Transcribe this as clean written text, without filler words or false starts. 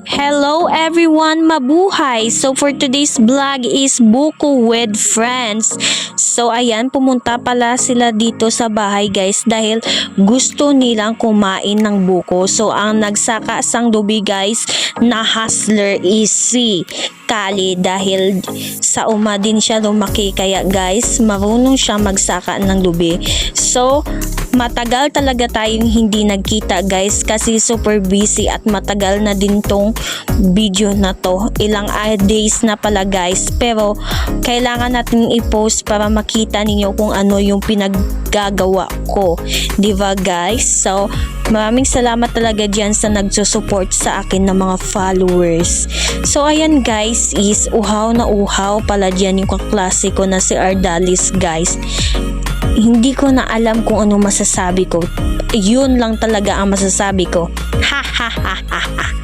Hello everyone, mabuhay! So for today's vlog is buko with friends. So ayan, pumunta pala sila dito sa bahay guys dahil gusto nilang kumain ng buko. So ang nagsaka sang dubi guys na hustler is si Kali dahil sa uma din siya lumaki kaya guys marunong siya magsaka ng lubi. So matagal talaga tayong hindi nagkita guys kasi super busy at matagal na din tong video na to. Ilang days na pala guys pero kailangan natin i-post para makita ninyo kung ano yung pinaggagawa ko. Diba guys? So maraming salamat talaga dyan sa nagsusupport sa akin ng mga followers. So ayan guys is uhaw na uhaw pala dyan yung kaklase ko na si Ardalis guys. Hindi ko na alam kung ano masasabi ko. Yun lang talaga ang masasabi ko. Ha ha ha ha ha.